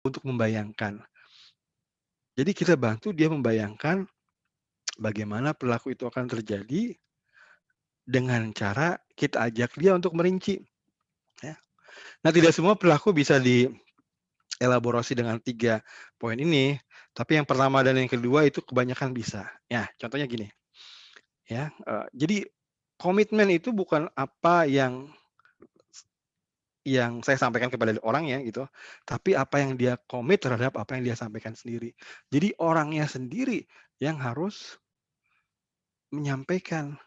untuk membayangkan. Jadi kita bantu dia membayangkan bagaimana perilaku itu akan terjadi dengan cara kita ajak dia untuk merinci, ya. Nah, tidak semua perilaku bisa dielaborasi dengan 3 poin ini, tapi yang pertama dan yang kedua itu kebanyakan bisa. Ya, contohnya gini, ya, jadi komitmen itu bukan apa yang saya sampaikan kepada orangnya gitu, tapi apa yang dia komit terhadap apa yang dia sampaikan sendiri. Jadi orangnya sendiri yang harus menyampaikan.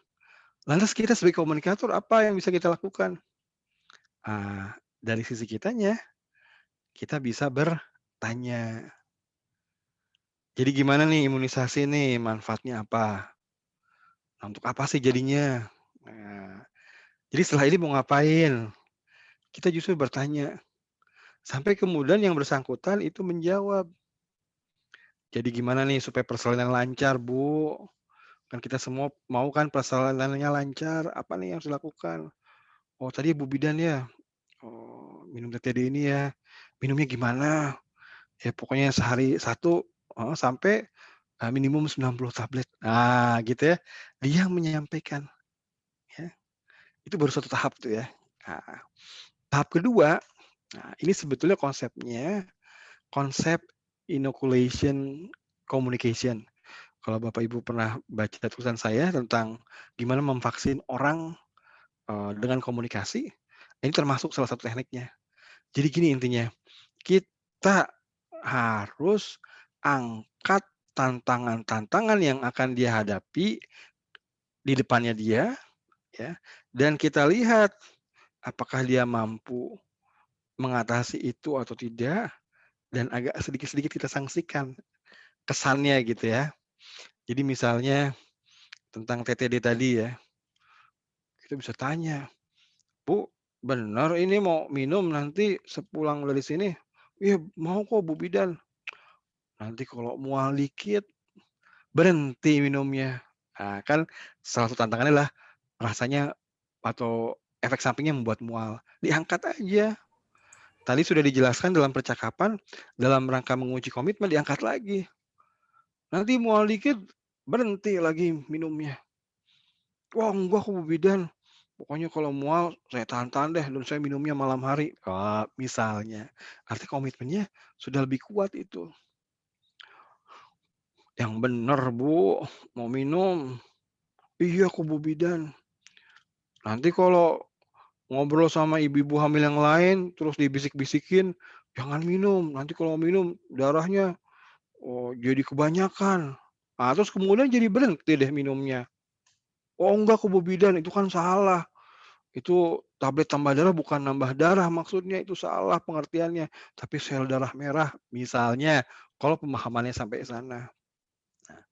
Lantas kita sebagai komunikator apa yang bisa kita lakukan? Dari sisi kitanya, kita bisa bertanya. Jadi gimana nih imunisasi nih, manfaatnya apa? Nah, untuk apa sih jadinya? Nah, jadi setelah ini mau ngapain? Kita justru bertanya, sampai kemudian yang bersangkutan itu menjawab. Jadi gimana nih supaya persalinan lancar, Bu? Kan kita semua mau kan persalinannya lancar, apa nih yang harus dilakukan? Oh tadi Bu bidan ya, oh minum TTD ini ya, minumnya gimana? Ya pokoknya sehari 1 sampai, minimum 90 tablet. Nah gitu ya, dia yang menyampaikan ya, itu baru satu tahap tuh ya. Nah, tahap kedua, nah ini sebetulnya konsepnya, konsep inoculation communication. Kalau Bapak Ibu pernah baca tulisan saya tentang gimana memvaksin orang, dengan komunikasi, ini termasuk salah satu tekniknya. Jadi gini intinya, kita harus angkat tantangan-tantangan yang akan dia hadapi di depannya dia, ya, dan kita lihat apakah dia mampu mengatasi itu atau tidak, dan agak sedikit-sedikit kita sanksikan kesannya gitu ya. Jadi misalnya tentang TTD tadi ya, kita bisa tanya, "Bu, benar ini mau minum nanti sepulang dari sini?" "Iya mau kok Bu bidan." "Nanti kalau mual dikit berhenti minumnya." Nah kan salah satu tantangannya adalah rasanya atau efek sampingnya membuat mual. Diangkat aja. Tadi sudah dijelaskan dalam percakapan, dalam rangka menguji komitmen diangkat lagi. "Nanti mual dikit berhenti lagi minumnya." "Wah enggak kok Bu bidan, pokoknya kalau mual saya tahan-tahan deh dan saya minumnya malam hari." Misalnya. Arti komitmennya sudah lebih kuat itu. "Yang bener Bu, mau minum." "Iya kok Bu bidan." "Nanti kalau ngobrol sama ibu-ibu hamil yang lain terus dibisik-bisikin, jangan minum, nanti kalau minum darahnya, jadi kebanyakan." Terus kemudian jadi berhenti deh minumnya. "Oh enggak kok Bu bidan, itu kan salah. Itu tablet tambah darah bukan nambah darah maksudnya, itu salah pengertiannya, tapi sel darah merah." Misalnya, kalau pemahamannya sampai sana. Nah,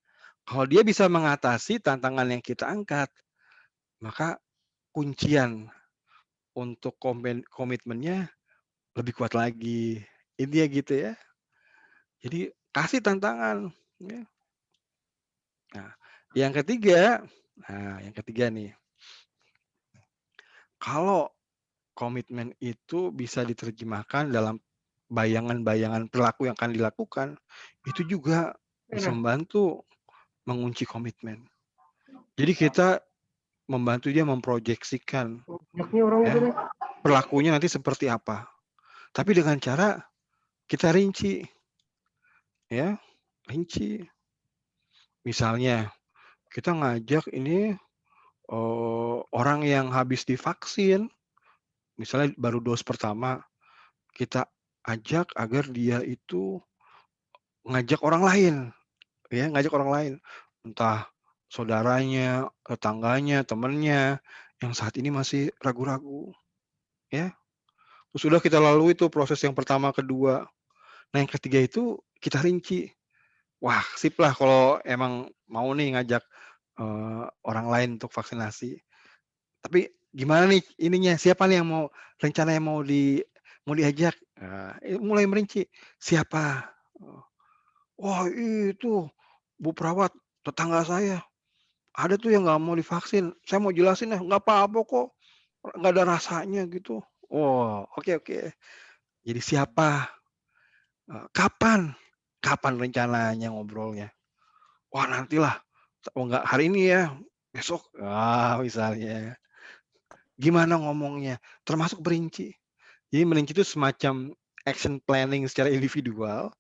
kalau dia bisa mengatasi tantangan yang kita angkat, maka kuncian untuk komitmennya lebih kuat lagi. Intinya gitu ya. Jadi kasih tantangan, ya. Nah, yang ketiga nih, kalau komitmen itu bisa diterjemahkan dalam bayangan-bayangan perilaku yang akan dilakukan, itu juga bisa membantu mengunci komitmen. Jadi kita membantu dia memproyeksikan ya, perilakunya nanti seperti apa. Tapi dengan cara kita rinci ya, rinci. Misalnya kita ngajak ini, orang yang habis divaksin, misalnya baru dos pertama, kita ajak agar dia itu ngajak orang lain, ya, ngajak orang lain. Entah saudaranya, tetangganya, temennya, yang saat ini masih ragu-ragu, ya. Terus udah kita lalui tuh proses yang pertama, kedua. Nah, yang ketiga itu kita rinci. Wah, sip lah kalau emang mau nih ngajak, orang lain untuk vaksinasi. Tapi gimana nih ininya, siapa nih yang rencananya mau diajak? Mulai merinci, siapa? "Wah itu, Bu perawat, tetangga saya, ada tuh yang nggak mau divaksin, saya mau jelasin ya, nggak apa-apa kok, nggak ada rasanya," gitu. Oh, oke oke. Jadi siapa? "Kapan? Kapan rencananya ngobrolnya?" "Wah nantilah, oh nggak hari ini ya, besok." Misalnya. "Gimana ngomongnya?" Termasuk berinci. Jadi merinci itu semacam action planning secara individual,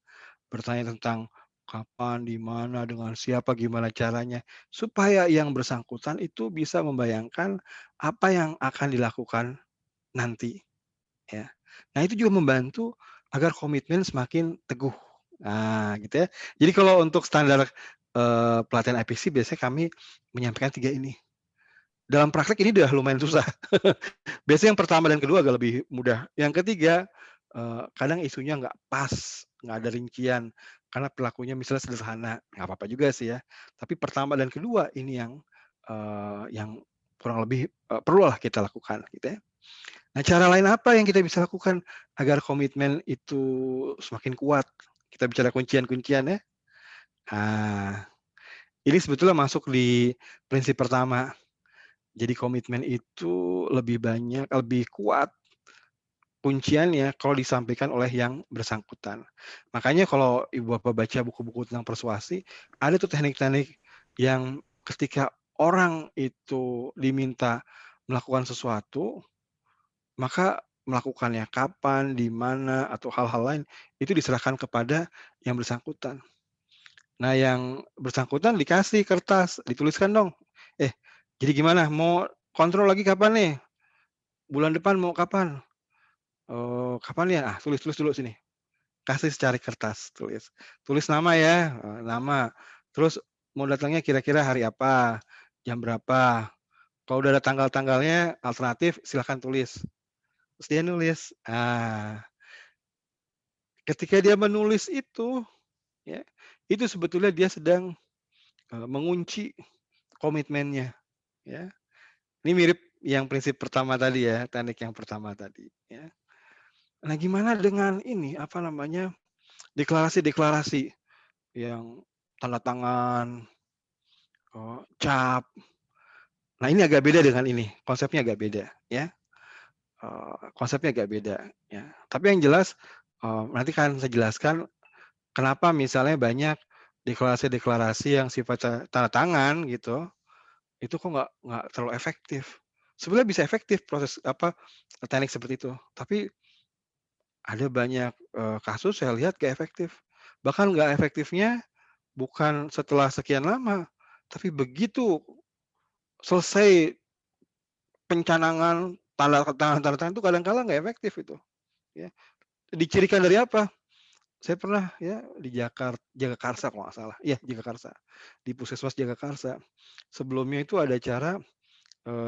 bertanya tentang kapan, di mana, dengan siapa, gimana caranya, supaya yang bersangkutan itu bisa membayangkan apa yang akan dilakukan nanti, ya. Nah, itu juga membantu agar komitmen semakin teguh. Nah, gitu ya. Jadi kalau untuk standar, pelatihan IPC biasanya kami menyampaikan 3 ini. Dalam praktek ini udah lumayan susah. Biasanya yang pertama dan kedua agak lebih mudah. Yang ketiga, kadang isunya nggak pas, nggak ada rincian, karena perilakunya misalnya sederhana, nggak apa-apa juga sih ya. Tapi pertama dan kedua ini yang kurang lebih, perlulah kita lakukan gitu ya. Nah, cara lain apa yang kita bisa lakukan agar komitmen itu semakin kuat? Kita bicara kuncian-kuncian ya. Nah, ini sebetulnya masuk di prinsip pertama. Jadi komitmen itu lebih kuat kunciannya kalau disampaikan oleh yang bersangkutan. Makanya kalau Ibu Bapak baca buku-buku tentang persuasi, ada tuh teknik-teknik yang ketika orang itu diminta melakukan sesuatu, maka melakukannya kapan, di mana, atau hal-hal lain, itu diserahkan kepada yang bersangkutan. Nah, yang bersangkutan dikasih kertas, dituliskan dong, "Eh, jadi gimana? Mau kontrol lagi kapan nih? Bulan depan mau kapan? Kapan ya? Ah, tulis-tulis dulu sini." Kasih secari kertas, tulis. Tulis nama ya, nama. Terus mau datangnya kira-kira hari apa, jam berapa. Kalau udah ada tanggal-tanggalnya alternatif silahkan tulis. Terus dia nulis. Ketika dia menulis itu, ya, itu sebetulnya dia sedang, mengunci komitmennya, ya. Ini mirip yang prinsip pertama tadi ya, teknik yang pertama tadi, ya. Nah, gimana dengan ini, apa namanya, deklarasi-deklarasi yang tanda tangan, cap. Nah, ini agak beda dengan ini, konsepnya agak beda ya, konsepnya agak beda ya. Tapi yang jelas, nanti kan saya jelaskan kenapa misalnya banyak deklarasi-deklarasi yang sifatnya tanda tangan gitu, itu kok nggak terlalu efektif. Sebenarnya bisa efektif proses apa, teknik seperti itu, tapi ada banyak, kasus saya lihat nggak efektif. Bahkan nggak efektifnya bukan setelah sekian lama, tapi begitu selesai pencanangan, tanda tangan itu kadang kala nggak efektif itu, ya. Dicirikan dari apa? Saya pernah ya di Jagakarsa kalau nggak salah, iya Jagakarsa, di Puskesmas Jagakarsa. Sebelumnya itu ada acara,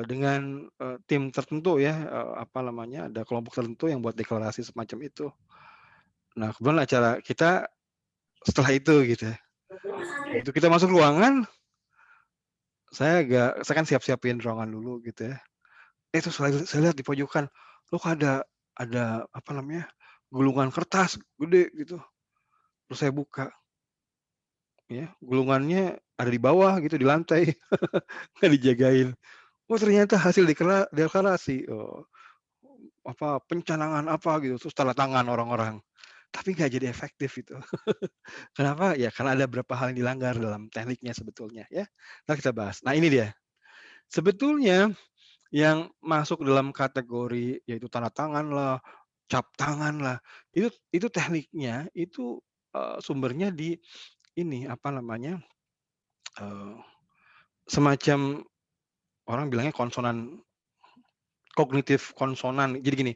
dengan, tim tertentu ya, apa namanya, ada kelompok tertentu yang buat deklarasi semacam itu. Nah, kebetulan acara kita setelah itu gitu ya. Begitu kita masuk ruangan, saya kan siap-siapin ruangan dulu gitu ya. Terus saya lihat di pojokan, loh kok ada apa namanya, gulungan kertas gede gitu. Terus saya buka, ya, gulungannya ada di bawah gitu, di lantai, nggak dijagain. Oh ternyata hasil deklarasi, apa, pencanangan apa gitu, terus tanda tangan orang-orang. Tapi nggak jadi efektif itu. Kenapa? Ya karena ada beberapa hal yang dilanggar dalam tekniknya sebetulnya ya. Entar kita bahas. Nah ini dia, sebetulnya yang masuk dalam kategori yaitu tanda tangan lah, cap tangan lah, itu tekniknya itu, sumbernya di ini, apa namanya, eee, semacam orang bilangnya konsonan kognitif konsonan. Jadi gini,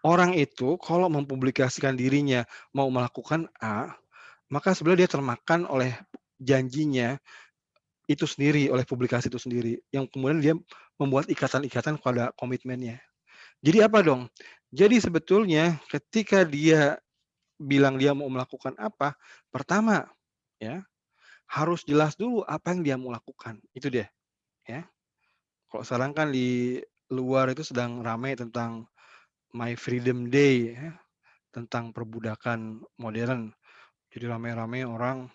orang itu kalau mempublikasikan dirinya mau melakukan A, maka sebenarnya dia termakan oleh janjinya itu sendiri, oleh publikasi itu sendiri, yang kemudian dia membuat ikatan-ikatan pada komitmennya. Jadi apa dong? Jadi sebetulnya ketika dia bilang dia mau melakukan apa, pertama ya, harus jelas dulu apa yang dia mau lakukan, itu dia, ya. Kalau sekarang kan di luar itu sedang ramai tentang My Freedom Day ya, tentang perbudakan modern. Jadi ramai-ramai orang,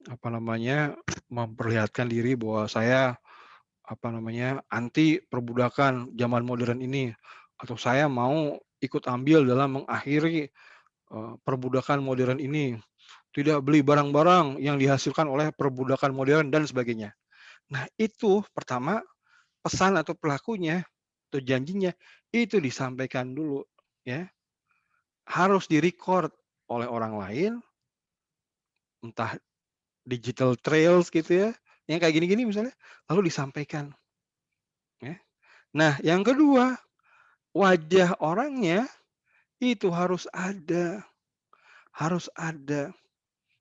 apa namanya, memperlihatkan diri bahwa saya, apa namanya, anti perbudakan zaman modern ini, atau saya mau ikut ambil dalam mengakhiri perbudakan modern ini, tidak beli barang-barang yang dihasilkan oleh perbudakan modern dan sebagainya. Nah itu pertama pesan atau pelakunya atau janjinya itu disampaikan dulu ya, harus di-record oleh orang lain, entah digital trails gitu ya, yang kayak gini-gini misalnya, lalu disampaikan ya. Nah yang kedua, wajah orangnya itu harus ada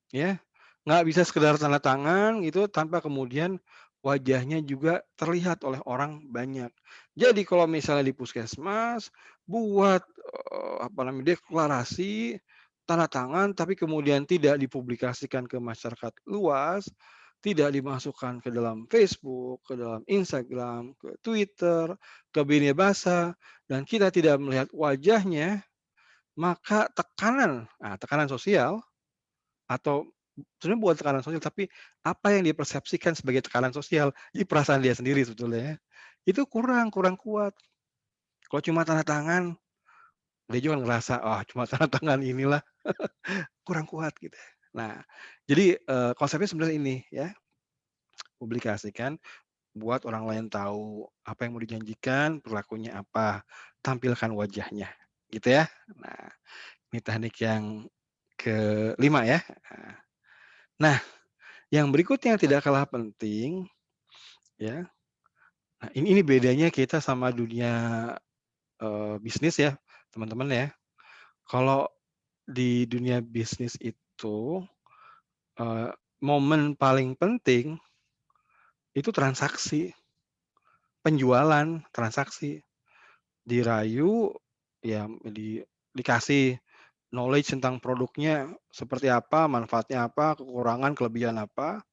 ya. Nggak bisa sekedar tanda tangan gitu tanpa kemudian wajahnya juga terlihat oleh orang banyak. Jadi kalau misalnya di puskesmas buat, apa namanya, deklarasi, tanda tangan, tapi kemudian tidak dipublikasikan ke masyarakat luas, tidak dimasukkan ke dalam Facebook, ke dalam Instagram, ke Twitter, ke media basa, dan kita tidak melihat wajahnya, maka tekanan sosial atau sebenarnya bukan tekanan sosial, tapi apa yang dipersepsikan sebagai tekanan sosial, di perasaan dia sendiri sebetulnya ya, itu kurang kurang kuat. Kalau cuma tanda tangan, dia juga ngerasa, "Oh cuma tanda tangan inilah," kurang kuat gitu ya. Nah, jadi, konsepnya sebenarnya ini ya, publikasikan buat orang lain tahu apa yang mau dijanjikan, perilakunya apa, tampilkan wajahnya, gitu ya. Nah, ini teknik yang kelima ya. Nah, yang berikutnya yang tidak kalah penting ya. Nah, ini bedanya kita sama dunia, bisnis ya, teman-teman ya. Kalau di dunia bisnis itu, eee, momen paling penting itu transaksi, penjualan, transaksi. Dirayu, ya dikasih knowledge tentang produknya seperti apa, manfaatnya apa, kekurangan, kelebihan apa,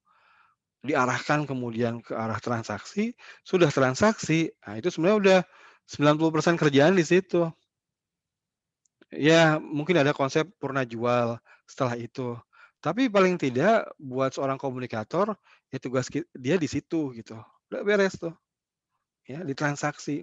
diarahkan kemudian ke arah transaksi, sudah transaksi, nah itu sebenarnya udah 90% kerjaan di situ. Ya, mungkin ada konsep purna jual setelah itu. Tapi paling tidak buat seorang komunikator, ya tugas dia di situ gitu. Udah beres tuh, ya di transaksi.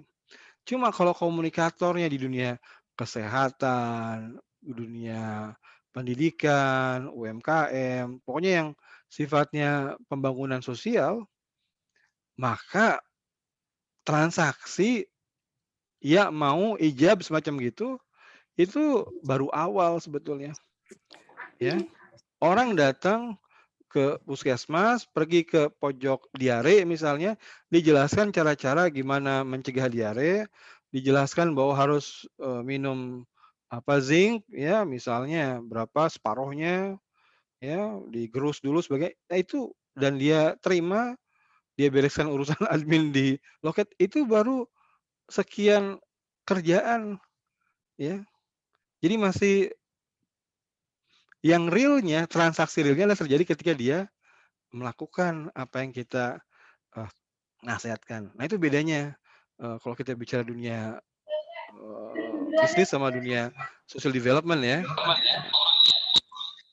Cuma kalau komunikatornya di dunia kesehatan, dunia pendidikan, UMKM, pokoknya yang sifatnya pembangunan sosial, maka transaksi, ya mau ijab semacam gitu, itu baru awal sebetulnya, ya. Orang datang ke puskesmas, pergi ke pojok diare misalnya, dijelaskan cara-cara gimana mencegah diare, dijelaskan bahwa harus, minum apa, zinc ya misalnya berapa separuhnya ya, digerus dulu sebagai nah itu dan dia terima, dia bereskan urusan admin di loket, itu baru sekian kerjaan ya. Jadi masih yang realnya, transaksi realnya adalah terjadi ketika dia melakukan apa yang kita, eee, nasehatkan. Nah itu bedanya, kalau kita bicara dunia, bisnis sama dunia social development ya.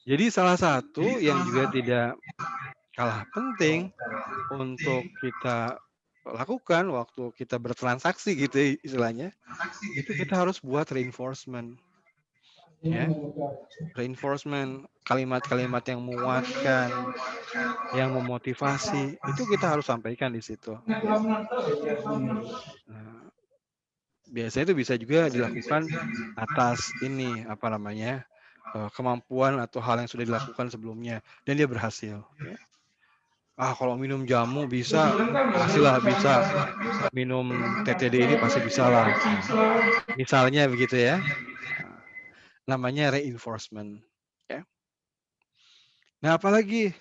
Jadi salah satu yang juga tidak kalah penting untuk kita lakukan waktu kita bertransaksi gitu ya istilahnya, itu kita harus buat reinforcement ya. Reinforcement, kalimat-kalimat yang menguatkan, yang memotivasi, itu kita harus sampaikan di situ ya. Nah, biasanya itu bisa juga dilakukan atas ini, apa namanya, kemampuan atau hal yang sudah dilakukan sebelumnya dan dia berhasil, ya. "Ah, kalau minum jamu bisa, pastilah bisa. Minum TTD ini pasti bisalah." Nah, misalnya begitu ya. Nah, namanya reinforcement, ya. Nah, apalagi,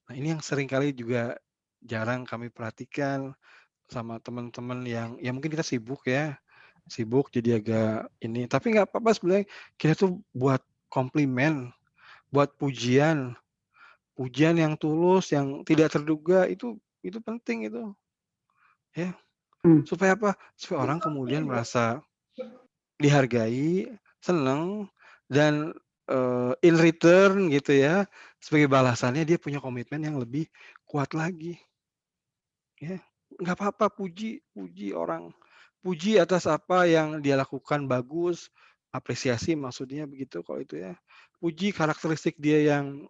nah ini yang seringkali juga jarang kami perhatikan sama teman-teman yang ya mungkin kita sibuk ya, sibuk jadi agak ini, tapi nggak apa-apa sebenarnya kita tuh buat komplimen, buat pujian, pujian yang tulus, yang tidak terduga itu penting itu, ya. Mmm, Supaya apa? Supaya orang kemudian merasa dihargai, seneng, dan, in return gitu ya, sebagai balasannya dia punya komitmen yang lebih kuat lagi, ya. Nggak apa-apa puji puji orang, puji atas apa yang dia lakukan bagus, apresiasi maksudnya begitu kalau itu ya. Puji karakteristik dia yang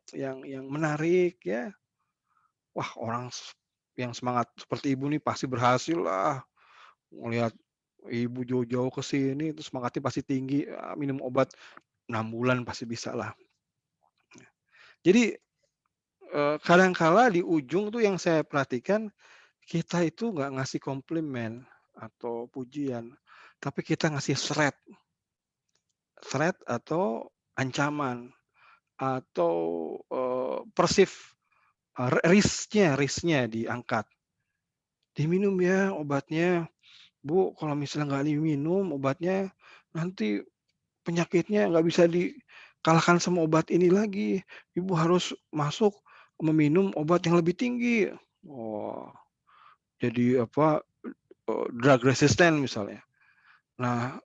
menarik ya. Wah, orang yang semangat seperti Ibu nih pasti berhasil lah, ngelihat Ibu jauh-jauh ke sini terus semangatnya pasti tinggi, minum obat 6 bulan pasti bisa lah. Jadi, kadang kala di ujung tuh yang saya perhatikan, kita itu nggak ngasih komplimen atau pujian, tapi kita ngasih threat atau ancaman atau, perceive, risk-nya diangkat. "Diminum ya obatnya, Bu, kalau misalnya nggak diminum obatnya, nanti penyakitnya nggak bisa dikalahkan sama obat ini lagi. Ibu harus masuk meminum obat yang lebih tinggi." Oh, jadi apa, drug resistant misalnya. Nah,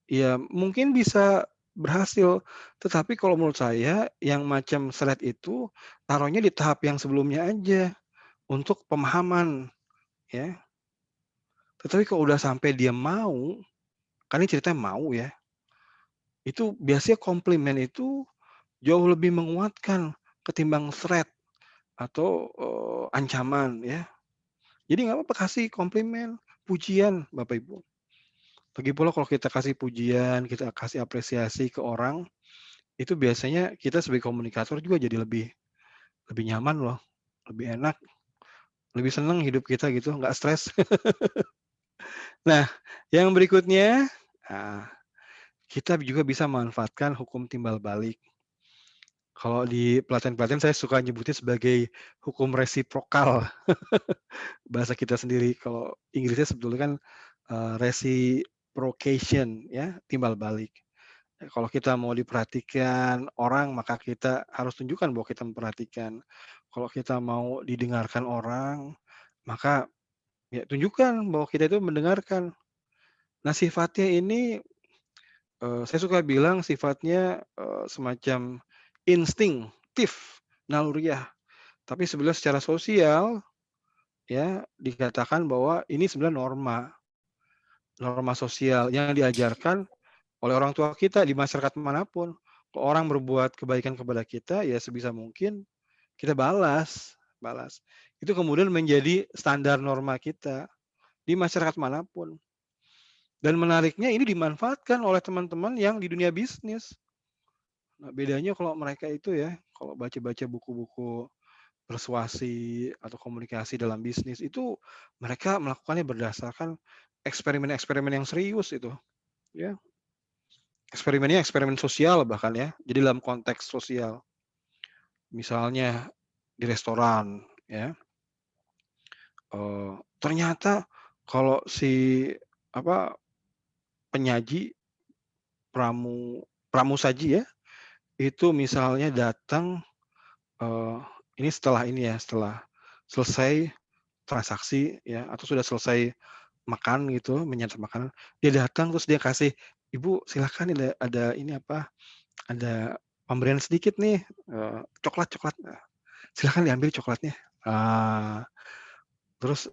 ya mungkin bisa berhasil, tetapi kalau menurut saya yang macam SLAD itu taruhnya di tahap yang sebelumnya aja, untuk pemahaman ya. Tetapi kalau udah sampai dia mau, kan ini ceritanya mau ya, itu biasanya komplimen itu jauh lebih menguatkan ketimbang threat atau, ancaman ya. Jadi nggak apa-apa kasih komplimen, pujian Bapak Ibu. Lagi pula kalau kita kasih pujian, kita kasih apresiasi ke orang, itu biasanya kita sebagai komunikator juga jadi lebih lebih nyaman loh, lebih enak, lebih seneng hidup kita gitu, nggak stres. Nah, yang berikutnya, ah, kita juga bisa manfaatkan hukum timbal balik. Kalau di pelatihan-pelatihan saya suka nyebutnya sebagai hukum resiprokal, bahasa kita sendiri. Kalau Inggrisnya sebetulnya kan, reciprocation ya, timbal balik. Kalau kita mau diperhatikan orang, maka kita harus tunjukkan bahwa kita memperhatikan. Kalau kita mau didengarkan orang, maka ya tunjukkan bahwa kita itu mendengarkan. Nah, sifatnya ini, saya suka bilang sifatnya, semacam instinktif, naluriah. Tapi sebenarnya secara sosial, ya, dikatakan bahwa ini sebenarnya norma sosial yang diajarkan oleh orang tua kita di masyarakat manapun. Kalau orang berbuat kebaikan kepada kita, ya sebisa mungkin kita balas balas. Itu kemudian menjadi standar norma kita di masyarakat manapun. Dan menariknya ini dimanfaatkan oleh teman-teman yang di dunia bisnis. Nah, bedanya kalau mereka itu ya, kalau baca-baca buku-buku persuasi atau komunikasi dalam bisnis itu mereka melakukannya berdasarkan eksperimen-eksperimen yang serius itu, ya. Eksperimennya eksperimen sosial bahkan ya, jadi dalam konteks sosial. Misalnya di restoran ya, ternyata kalau si apa, penyaji, pramusaji ya, itu misalnya datang, eee, ini setelah ini ya, setelah selesai transaksi ya, atau sudah selesai makan gitu, menyantap makanan, dia datang terus dia kasih, "Ibu silakan ada ini apa, ada pemberian sedikit nih, coklat, silakan diambil coklatnya." Ah, terus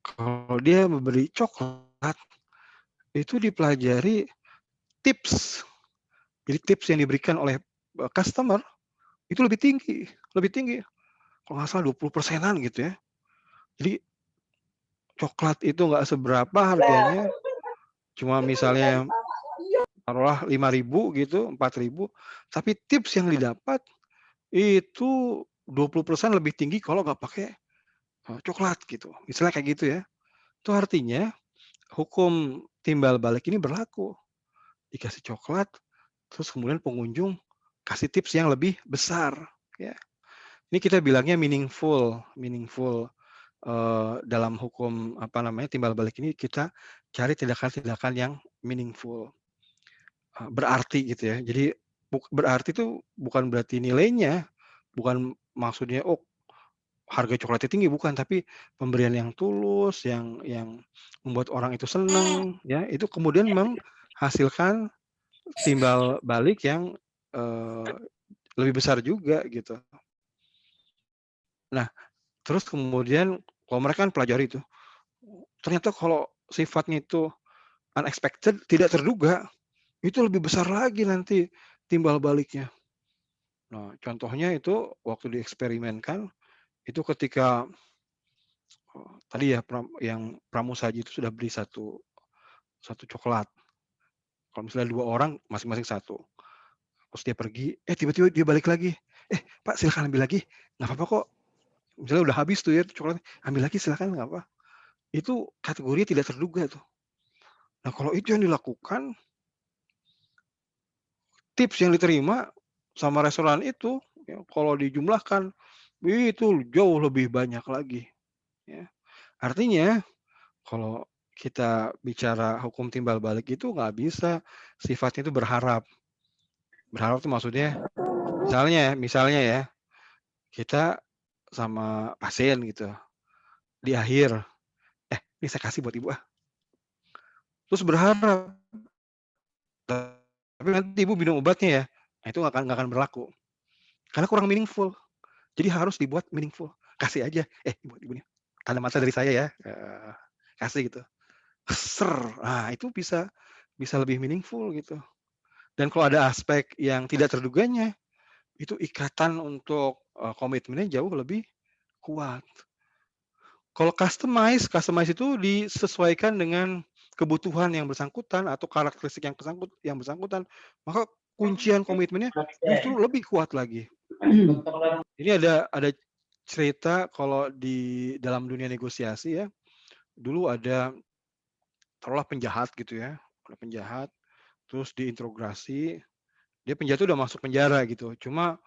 kalau dia memberi coklat, itu dipelajari tips. Jadi tips yang diberikan oleh, customer itu lebih tinggi, kalau nggak salah 20 persenan gitu ya. Jadi coklat itu nggak seberapa harganya, cuma misalnya taruhlah 5.000 gitu, 4.000, tapi tips yang didapat itu 20% lebih tinggi kalau nggak pakai, coklat gitu, misalnya kayak gitu ya. Itu artinya hukum timbal balik ini berlaku, dikasih coklat, terus kemudian pengunjung kasih tips yang lebih besar, ya. Ini kita bilangnya meaningful meaningful, dalam hukum apa namanya, timbal balik ini kita cari tindakan-tindakan yang meaningful. Berarti gitu ya. Jadi berarti itu bukan berarti nilainya, bukan maksudnya, oh harga coklatnya tinggi, bukan, tapi pemberian yang tulus, yang membuat orang itu seneng, ya, itu kemudian menghasilkan timbal balik yang, eee, lebih besar juga gitu. Nah, terus kemudian kalau mereka kan pelajari itu, ternyata kalau sifatnya itu unexpected, tidak terduga, itu lebih besar lagi nanti timbal baliknya. Nah, contohnya itu waktu dieksperimenkan, itu ketika, tadi ya yang pramusaji itu sudah beli satu satu coklat. Kalau misalnya 2 orang masing-masing satu. Terus dia pergi, tiba-tiba dia balik lagi, Pak silakan ambil lagi, nggak apa-apa kok." Misalnya udah habis tuh ya coklatnya, "Ambil lagi silakan nggak apa." Itu kategorinya tidak terduga tuh. Nah kalau itu yang dilakukan, tips yang diterima sama restoran itu, ya kalau dijumlahkan, itu jauh lebih banyak lagi, ya. Artinya kalau kita bicara hukum timbal balik itu nggak bisa sifatnya itu berharap. Berharap tuh maksudnya misalnya ya, kita sama pasien gitu, di akhir, ini saya kasih buat ibu ah, terus berharap, tapi nanti ibu minum obatnya ya, nah itu nggak akan berlaku, karena kurang meaningful. Jadi harus dibuat meaningful, kasih aja, buat ibu nih, tanda mata dari saya ya, kasih gitu, nah itu bisa bisa lebih meaningful gitu. Dan kalau ada aspek yang tidak terduganya, itu ikatan untuk, komitmennya jauh lebih kuat. Kalau customize itu disesuaikan dengan kebutuhan yang bersangkutan atau karakteristik yang bersangkutan, maka kuncian komitmennya justru lebih kuat lagi. Ini ada cerita kalau di dalam dunia negosiasi ya, dulu ada taruhlah penjahat gitu ya, ada penjahat, terus diinterogasi, dia penjahat itu udah masuk penjara gitu, cuma,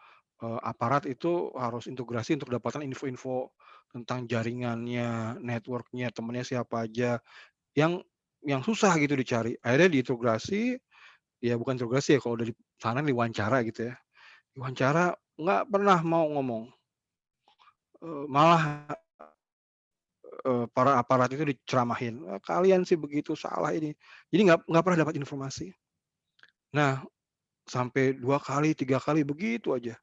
aparat itu harus integrasi untuk dapatkan info-info tentang jaringannya, network-nya, temennya siapa aja, yang yang susah gitu dicari. Akhirnya diintegrasi, ya bukan interogasi ya, kalau udah di sana diwawancara gitu ya. Diwawancara nggak pernah mau ngomong, malah, para aparat itu diceramahin, "Kalian sih begitu, salah ini." Jadi nggak pernah dapat informasi. Nah, sampai 2 kali, 3 kali begitu aja.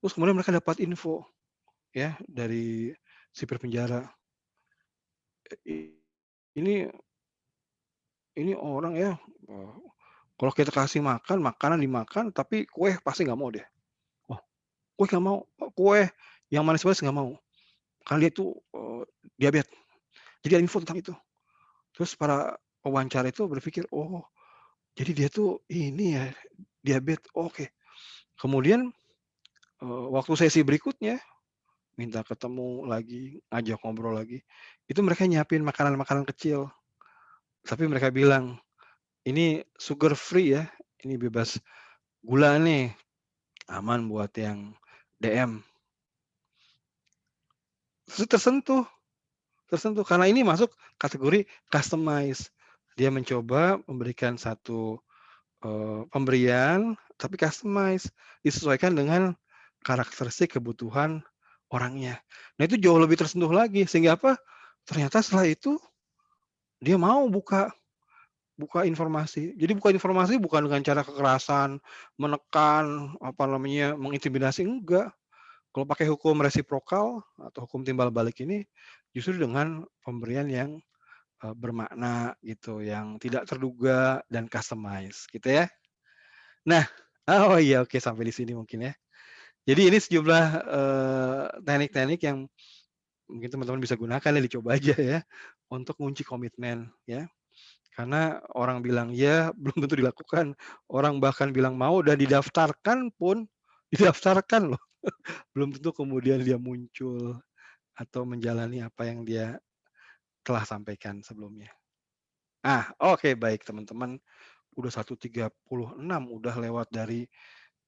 Terus kemudian mereka dapat info ya dari sipir penjara, "I ini ini orang ya, eee, kalau kita kasih makan, makanan dimakan, tapi kue pasti nggak mau deh." "Oh, kue nggak mau? Oh, kue yang manis-manis nggak mau, karena dia tuh, diabetes." Jadi ada info tentang itu. Terus para pewawancara itu berpikir, "Oh, jadi dia tuh ini ya, diabetes, oke." Kemudian, waktu sesi berikutnya, minta ketemu lagi, ngajak ngobrol lagi, itu mereka nyiapin makanan-makanan kecil, tapi mereka bilang, "Ini sugar free ya, ini bebas gula nih, aman buat yang DM." Terus tersentuh tersentuh, karena ini masuk kategori customize. Dia mencoba memberikan satu, pemberian, tapi customize, disesuaikan dengan karakteristik kebutuhan orangnya. Nah itu jauh lebih tersentuh lagi, sehingga apa, ternyata setelah itu dia mau buka buka informasi. Jadi buka informasi bukan dengan cara kekerasan, menekan, apa namanya, mengintimidasi, enggak. Kalau pakai hukum resiprokal atau hukum timbal balik ini, justru dengan pemberian yang, bermakna gitu, yang tidak terduga dan customize gitu ya. Nah, oh iya, oke, sampai di sini mungkin ya. Jadi ini sejumlah, teknik-teknik yang mungkin teman-teman bisa gunakan ya, dicoba aja ya, untuk kunci komitmen ya. Karena orang bilang iya, belum tentu dilakukan. Orang bahkan bilang mau dan didaftarkan pun, didaftarkan loh, belum tentu kemudian dia muncul atau menjalani apa yang dia telah sampaikan sebelumnya. Oke, baik teman-teman, udah 1:36, udah lewat dari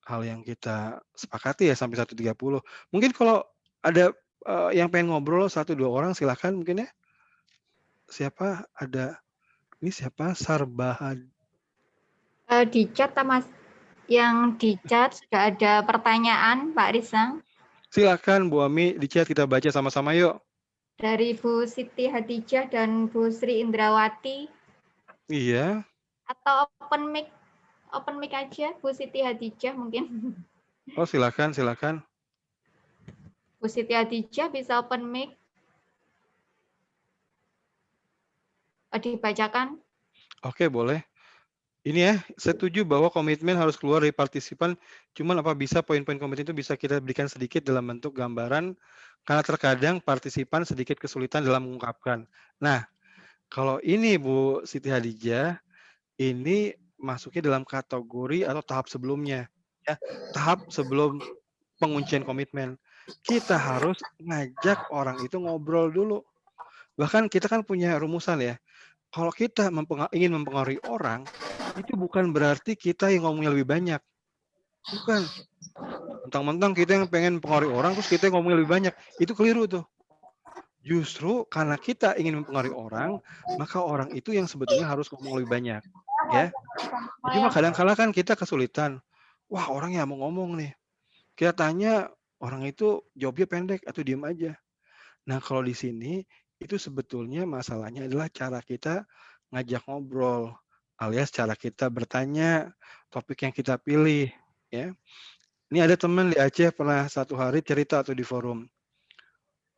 hal yang kita sepakati ya sampai 1:30. Mungkin kalau ada, yang pengen ngobrol 1, 2 orang silahkan mungkin ya. Siapa ada ini siapa? Sarbahad Di chat Mas, yang di chat sudah ada pertanyaan Pak Rizang. Silakan Bu Ami, di chat kita baca sama-sama yuk. Dari Bu Siti Hadijah dan Bu Sri Indrawati. Iya. Atau open mic aja Bu Siti Hadijah mungkin. Oh silakan, silakan. Bu Siti Hadijah bisa open mic. Dibacakan. Oke boleh. Ini ya, setuju bahwa komitmen harus keluar dari partisipan, cuman apa bisa poin-poin komitmen itu bisa kita berikan sedikit dalam bentuk gambaran, karena terkadang partisipan sedikit kesulitan dalam mengungkapkan. Nah, kalau ini Bu Siti Hadijah, ini masuknya dalam kategori atau tahap sebelumnya, ya. Tahap sebelum penguncian komitmen. Kita harus ngajak orang itu ngobrol dulu. Bahkan kita kan punya rumusan ya, kalau kita ingin mempengaruhi orang, itu bukan berarti kita yang ngomongnya lebih banyak. Bukan. Mentang-mentang kita yang pengen mempengaruhi orang, terus kita yang ngomongnya lebih banyak. Itu keliru tuh. Justru karena kita ingin mempengaruhi orang, maka orang itu yang sebetulnya harus ngomong lebih banyak. Ya. Cuma kadang-kala kan kita kesulitan. Wah, orang yang mau ngomong nih. Kita tanya, orang itu jawabnya pendek atau diem aja. Nah, kalau di sini itu sebetulnya masalahnya adalah cara kita ngajak ngobrol, alias cara kita bertanya, topik yang kita pilih, ya. Ini ada teman di Aceh pernah satu hari cerita tuh di forum,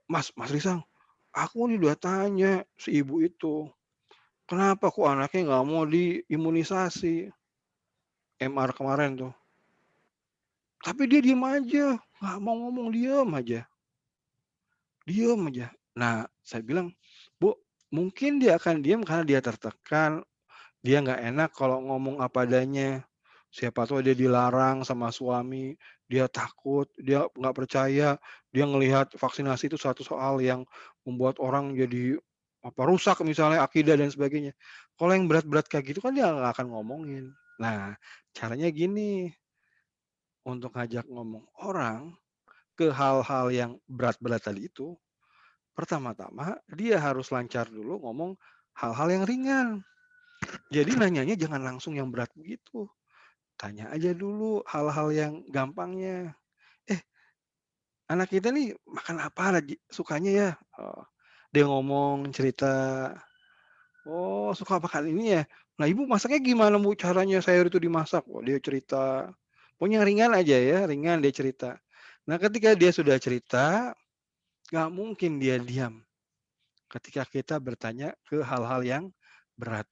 Mas Risang, aku nih udah tanya si ibu itu, kenapa kok anaknya nggak mau diimunisasi, MR kemarin tuh. Tapi dia diem aja, nggak mau ngomong, diem aja. Diem aja. Nah, saya bilang, Bu, mungkin dia akan diem karena dia tertekan, dia nggak enak kalau ngomong apa adanya. Siapa tahu dia dilarang sama suami, dia takut, dia nggak percaya, dia ngelihat vaksinasi itu suatu soal yang membuat orang jadi rusak misalnya akidah dan sebagainya. Kalau yang berat-berat kayak gitu kan dia nggak akan ngomongin. Nah, caranya gini, untuk ngajak ngomong orang ke hal-hal yang berat-berat tadi itu, pertama-tama dia harus lancar dulu ngomong hal-hal yang ringan. Jadi nanyanya jangan langsung yang berat begitu. Tanya aja dulu hal-hal yang gampangnya. "Eh, anak kita nih makan apa lagi sukanya ya?" Oh, dia ngomong cerita, "Oh, suka makan ini ya? Nah, Ibu masaknya gimana Bu caranya sayur itu dimasak?" Oh, dia cerita. Pokoknya yang ringan aja ya, ringan dia cerita. Nah, ketika dia sudah cerita, nggak mungkin dia diam ketika kita bertanya ke hal-hal yang berat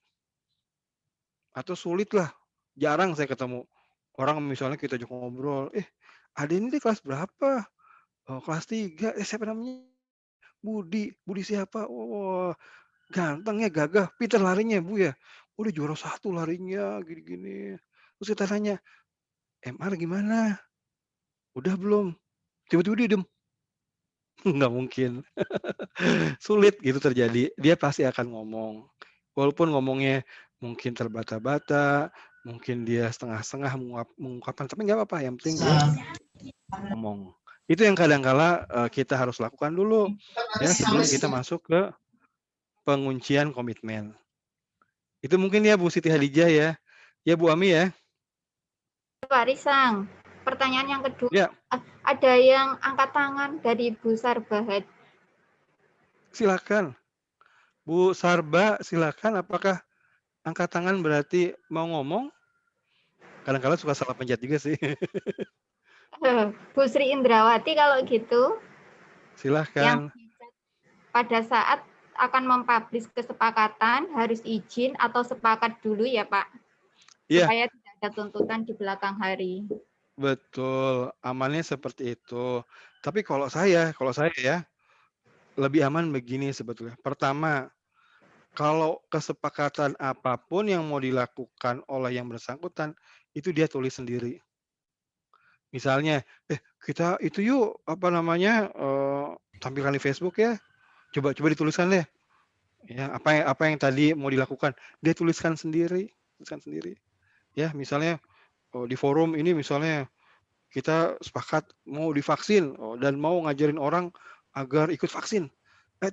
atau sulit lah. Jarang saya ketemu orang misalnya kita ajak ngobrol, "Eh, adek ini kelas berapa?" "Oh, kelas 3." "Eh, siapa namanya?" "Budi." "Budi siapa?" "Oh, ganteng ya, gagah, pinter larinya, Bu, ya?" "Oh, dia juara 1 larinya, gini-gini." Terus kita tanya, "MR gimana? Udah belum?" Tiba-tiba dia diem, nggak mungkin. Sulit gitu terjadi, dia pasti akan ngomong. Walaupun ngomongnya mungkin terbata-bata, mungkin dia setengah-setengah mengungkapkan, tapi nggak apa-apa, yang penting dia ngomong. Itu yang kadang kala, kita harus lakukan dulu, ya sebelum kita masuk ke penguncian komitmen. Itu mungkin ya Bu Siti Hadijah ya. Ya Bu Ami ya? Pak Risang, pertanyaan yang kedua, Ya, ada yang angkat tangan dari Bu Sarbahat. silakan. Bu Sarba silakan, apakah angkat tangan berarti mau ngomong? Kadang-kala suka salah pencet juga sih. Bu Sri Indrawati kalau gitu, yang Silahkan. pada saat akan mempublish kesepakatan harus izin atau sepakat dulu ya Pak, Iya, supaya tidak ada tuntutan di belakang hari. betul, amannya seperti itu. Tapi kalau saya ya, lebih aman begini sebetulnya. Pertama, kalau kesepakatan apapun yang mau dilakukan oleh yang bersangkutan, itu dia tulis sendiri. Misalnya, kita itu yuk, apa namanya, tampilkan di Facebook ya, coba coba dituliskan deh, ya, apa yang tadi mau dilakukan, dia tuliskan sendiri, ya. Misalnya, di forum ini misalnya kita sepakat mau divaksin, dan mau ngajarin orang agar ikut vaksin.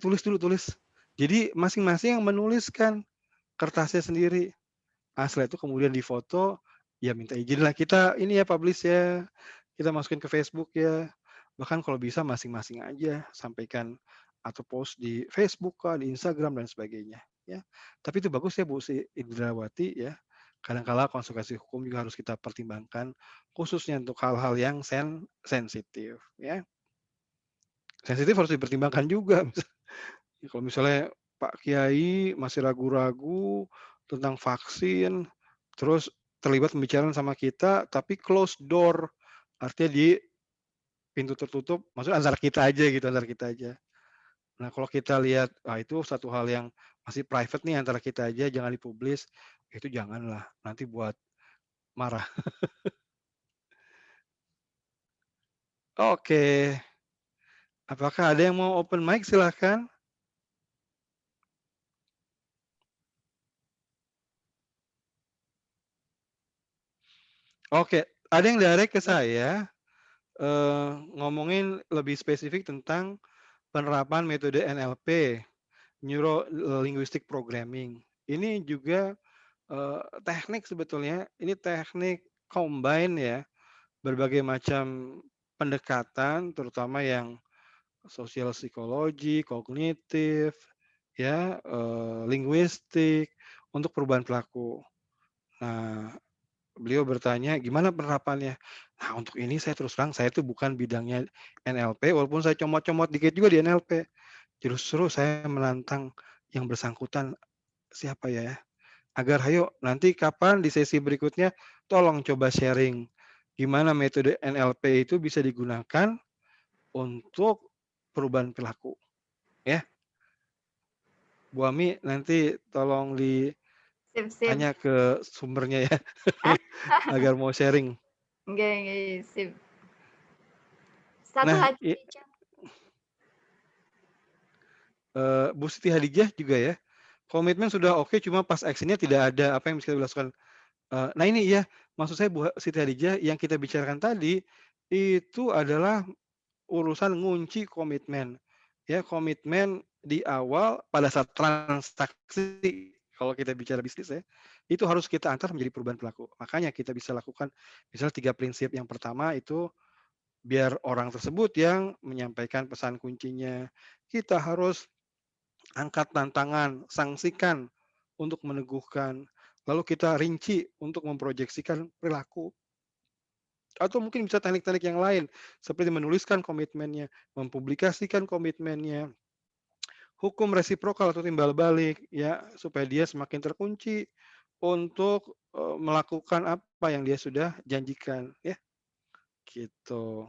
Tulis dulu, tulis. Jadi masing-masing yang menuliskan kertasnya sendiri. Setelah itu kemudian difoto, ya minta izinlah kita ini ya publish ya, kita masukin ke Facebook ya. Bahkan kalau bisa masing-masing aja sampaikan atau post di Facebook kah, di Instagram dan sebagainya, ya. Tapi itu bagus ya Bu Indrawati ya, kadang kala konsekuensi hukum juga harus kita pertimbangkan, khususnya untuk hal-hal yang sensitif ya. Sensitif harus dipertimbangkan juga. Kalau misalnya Pak Kiai masih ragu-ragu tentang vaksin, terus terlibat pembicaraan sama kita, tapi close door, artinya di pintu tertutup, maksudnya antara kita aja gitu, antara kita aja. Nah, kalau kita lihat, itu satu hal yang masih private nih antara kita aja, jangan dipublis, itu janganlah, nanti buat marah. Oke, apakah ada yang mau open mic? Silahkan. Oke, ada yang direct ke saya, ngomongin lebih spesifik tentang penerapan metode NLP, Neuro Linguistic Programming. Ini juga, teknik sebetulnya, ini teknik combine ya, berbagai macam pendekatan, terutama yang sosial psikologi, kognitif, ya, linguistik, untuk perubahan perilaku. Nah, beliau bertanya, "Gimana penerapannya?" Nah, untuk ini saya terus terang, saya itu bukan bidangnya NLP, walaupun saya comot-comot dikit juga di NLP. Justru saya menantang yang bersangkutan, siapa ya, agar hayo nanti kapan di sesi berikutnya tolong coba sharing, gimana metode NLP itu bisa digunakan untuk perubahan perilaku, ya. Bu Ami nanti tolong Sip sip. ditanya ke sumbernya ya, agar mau sharing. Nggih, sip. Satu Nah, lagi Cak. Bu Siti Hadijah juga ya, komitmen sudah oke, cuma pas action-nya tidak ada, apa yang bisa dilakukan? Nah ini iya, maksud saya Bu Siti Hadijah yang kita bicarakan tadi, itu adalah urusan ngunci komitmen. Ya, komitmen di awal pada saat transaksi, kalau kita bicara bisnis ya, itu harus kita antar menjadi perubahan perilaku. Makanya kita bisa lakukan misalnya 3 prinsip. Yang pertama itu biar orang tersebut yang menyampaikan pesan kuncinya. Kita harus angkat tantangan, sanksikan untuk meneguhkan. Lalu kita rinci untuk memproyeksikan perilaku. Atau mungkin bisa teknik-teknik yang lain, seperti menuliskan komitmennya, mempublikasikan komitmennya, hukum resiprokal atau timbal balik, ya, supaya dia semakin terkunci untuk, melakukan apa yang dia sudah janjikan, ya, gitu.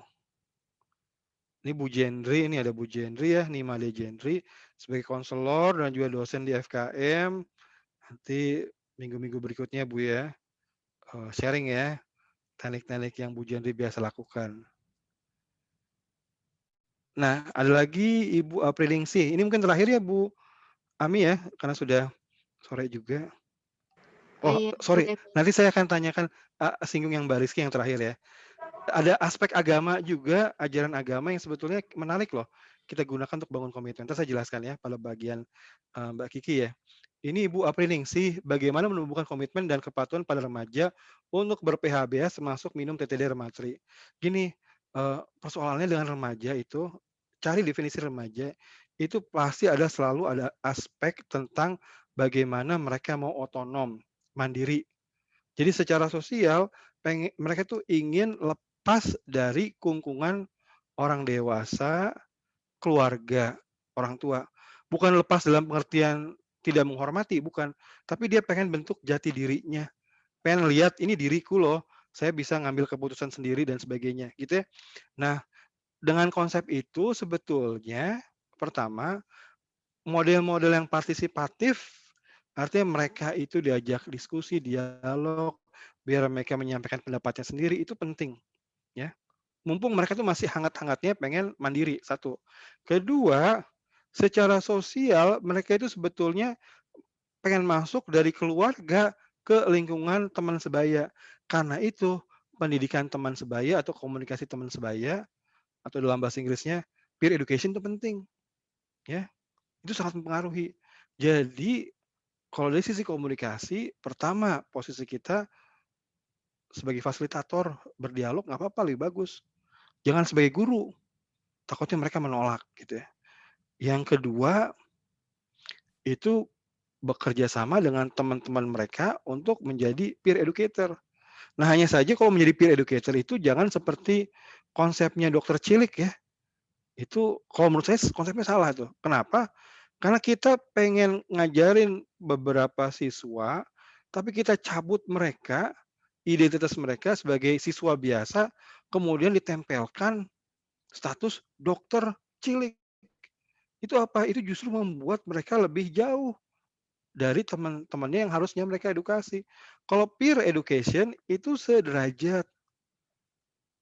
Ini Bu Jendri, ini ada Bu Jendri ya, Nimade Jendri, sebagai konselor dan juga dosen di FKM. Nanti minggu-minggu berikutnya Bu ya, sharing ya, teknik-teknik yang Bu Jendri biasa lakukan. Nah, ada lagi Ibu Apriningsih, ini mungkin terakhir ya Bu Ami ya, karena sudah sore juga. Oh, Iya, sorry, boleh. nanti saya akan tanyakan, singgung yang Mbak Rizky yang terakhir ya. Ada aspek agama juga, ajaran agama yang sebetulnya menarik loh, kita gunakan untuk bangun komitmen. Entar saya jelaskan ya pada bagian, Mbak Kiki ya. Ini Ibu Apriningsih, bagaimana menumbuhkan komitmen dan kepatuhan pada remaja untuk ber-PHBS termasuk minum TTD Rematri. Gini, persoalannya dengan remaja itu, cari definisi remaja, itu pasti selalu ada aspek tentang bagaimana mereka mau otonom, mandiri. Jadi secara sosial, mereka tuh ingin lepas dari kungkungan orang dewasa, keluarga, orang tua. Bukan lepas dalam pengertian tidak menghormati, bukan. Tapi dia pengen bentuk jati dirinya. Pengen lihat, ini diriku loh, saya bisa ngambil keputusan sendiri dan sebagainya, gitu ya. Nah, dengan konsep itu sebetulnya, pertama, model-model yang partisipatif, artinya mereka itu diajak diskusi, dialog, biar mereka menyampaikan pendapatnya sendiri, itu penting, ya. Mumpung mereka tuh masih hangat-hangatnya pengen mandiri, satu. Kedua, secara sosial mereka itu sebetulnya pengen masuk dari keluarga ke lingkungan teman sebaya. Karena itu, pendidikan teman sebaya atau komunikasi teman sebaya, atau dalam bahasa Inggrisnya peer education itu penting, ya. Itu sangat mempengaruhi. Jadi, kalau dari sisi komunikasi, pertama posisi kita sebagai fasilitator, berdialog nggak apa-apa, lebih bagus. Jangan sebagai guru, takutnya mereka menolak gitu ya. Yang kedua, itu bekerja sama dengan teman-teman mereka untuk menjadi peer educator. Nah, hanya saja kalau menjadi peer educator itu jangan seperti konsepnya dokter cilik ya. Itu kalau menurut saya konsepnya salah tuh. Kenapa? Karena kita pengen ngajarin beberapa siswa tapi kita cabut mereka, identitas mereka sebagai siswa biasa, kemudian ditempelkan status dokter cilik. Itu apa? Itu justru membuat mereka lebih jauh dari teman-temannya yang harusnya mereka edukasi. Kalau peer education itu sederajat.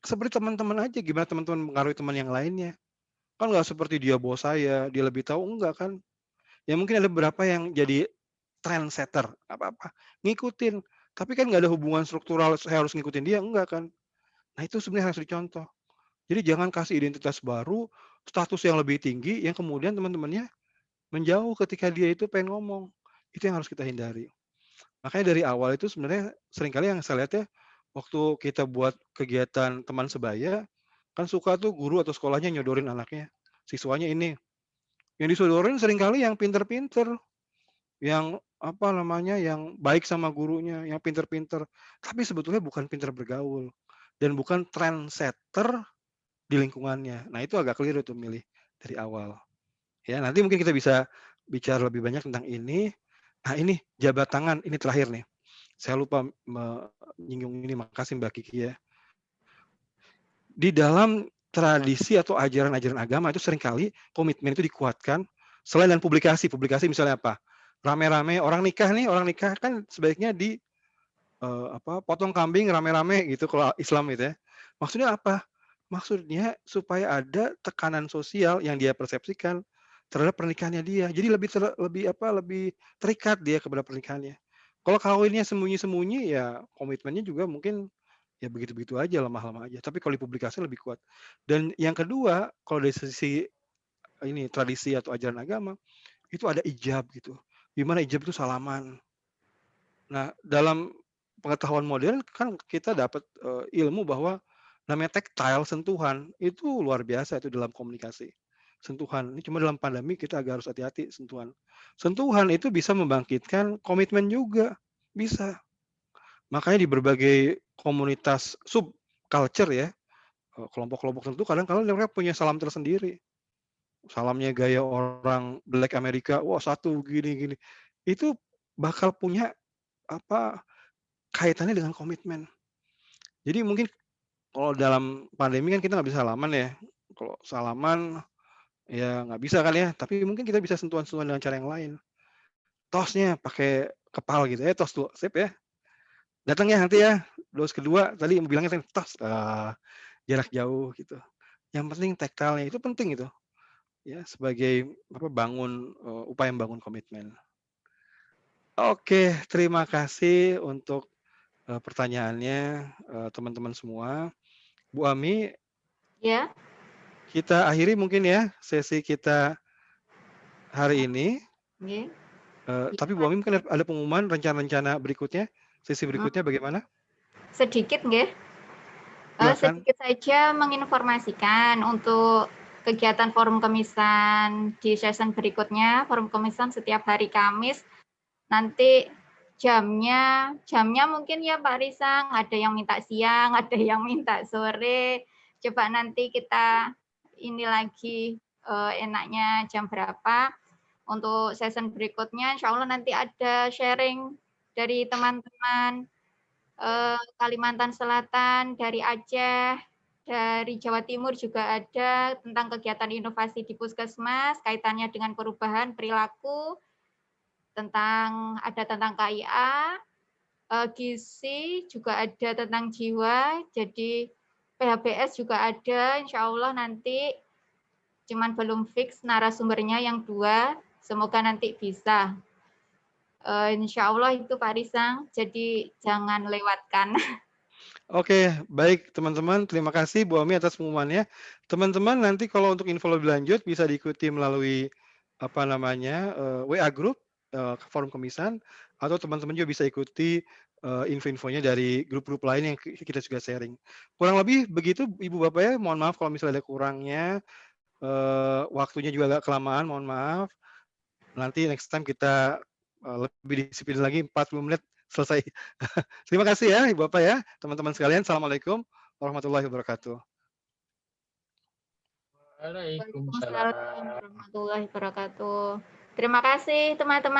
Seperti teman-teman aja, gimana teman-teman mengaruhi teman yang lainnya. Kan nggak seperti dia bos saya, dia lebih tahu, enggak kan. Ya mungkin ada beberapa yang jadi trendsetter, apa-apa, ngikutin. Tapi kan nggak ada hubungan struktural saya harus ngikutin dia, enggak kan. Nah itu sebenarnya harus dicontoh. Jadi jangan kasih identitas baru, status yang lebih tinggi, yang kemudian teman-temannya menjauh ketika dia itu pengen ngomong. Itu yang harus kita hindari. Makanya dari awal itu sebenarnya seringkali yang saya lihat ya, waktu kita buat kegiatan teman sebaya, kan suka tuh guru atau sekolahnya nyodorin anaknya, siswanya ini. Yang disodorin seringkali yang pinter-pinter, yang apa namanya, yang baik sama gurunya, yang pinter-pinter. Tapi sebetulnya bukan pinter bergaul dan bukan trendsetter di lingkungannya. Nah itu agak keliru tuh milih dari awal. Ya nanti mungkin kita bisa bicara lebih banyak tentang ini. Nah ini jabat tangan, ini terakhir nih. Saya lupa menyinggung ini, makasih Mbak Kiki ya. Di dalam tradisi atau ajaran-ajaran agama itu seringkali komitmen itu dikuatkan selain dan publikasi. Publikasi misalnya apa? Rame-rame orang nikah kan sebaiknya di potong kambing rame-rame gitu kalau Islam itu ya. Maksudnya apa? Maksudnya supaya ada tekanan sosial yang dia persepsikan terhadap pernikahannya dia. Jadi lebih terikat dia kepada pernikahannya. Kalau kawinnya sembunyi-sembunyi ya komitmennya juga mungkin ya begitu-begitu aja, lemah-lemah aja. Tapi kalau dipublikasi lebih kuat. Dan yang kedua, kalau dari sisi ini tradisi atau ajaran agama, itu ada ijab gitu. Di mana ijab itu salaman. Nah, dalam pengetahuan modern kan kita dapat ilmu bahwa namanya tactile, sentuhan, itu luar biasa itu dalam komunikasi. Sentuhan, ini cuma dalam pandemi kita agak harus hati-hati sentuhan. Sentuhan itu bisa membangkitkan komitmen juga, bisa. Makanya di berbagai komunitas subculture ya, kelompok-kelompok tertentu kadang-kadang mereka punya salam tersendiri. Salamnya gaya orang Black Amerika, wah satu gini-gini. Itu bakal punya apa kaitannya dengan komitmen. Jadi mungkin kalau dalam pandemi kan kita nggak bisa salaman ya. Kalau salaman ya nggak bisa kan ya. Tapi mungkin kita bisa sentuhan-sentuhan dengan cara yang lain. Tosnya pakai kepal gitu ya, tos dulu, sip ya. Datang ya nanti ya, dos kedua tadi yang bilangnya tadi tos, jarak jauh gitu. Yang penting tactile-nya itu penting itu, ya sebagai apa, upaya membangun komitmen. Oke, terima kasih untuk, pertanyaannya, teman-teman semua. Bu Ami, Ya, kita akhiri mungkin ya sesi kita hari ini, nggih. Iya, tapi Bu Pak. Ami mungkin ada pengumuman rencana-rencana berikutnya, sesi Mhm. berikutnya bagaimana? Sedikit nggih. Silakan. Sedikit saja menginformasikan untuk kegiatan forum kemisan di session berikutnya. Forum kemisan setiap hari Kamis, nanti jamnya mungkin ya Pak Risang, ada yang minta siang, ada yang minta sore. Coba nanti kita ini lagi, enaknya jam berapa. Untuk session berikutnya insya Allah nanti ada sharing dari teman-teman Kalimantan Selatan, dari Aceh, dari Jawa Timur juga ada tentang kegiatan inovasi di puskesmas, kaitannya dengan perubahan perilaku, tentang KIA, gizi juga ada tentang jiwa, jadi PHBS juga ada, insya Allah nanti cuman belum fix narasumbernya yang 2, semoga nanti bisa. Insya Allah itu Pak Risang, jadi jangan lewatkan. Oke, baik teman-teman, terima kasih Bu Ami atas pengumumannya. Teman-teman nanti kalau untuk info lebih lanjut bisa diikuti melalui apa namanya, WA group, forum kemisan atau teman-teman juga bisa ikuti, info-infonya dari grup-grup lain yang kita juga sharing. Kurang lebih begitu Ibu Bapak ya, mohon maaf kalau misalnya ada kurangnya, waktunya juga agak kelamaan, mohon maaf. Nanti next time kita, lebih disiplin lagi 40 menit selesai. Terima kasih ya Ibu Bapak ya, teman-teman sekalian. Assalamualaikum warahmatullahi wabarakatuh. Waalaikumsalam Waalaikumsalam. warahmatullahi wabarakatuh. Terima kasih teman-teman.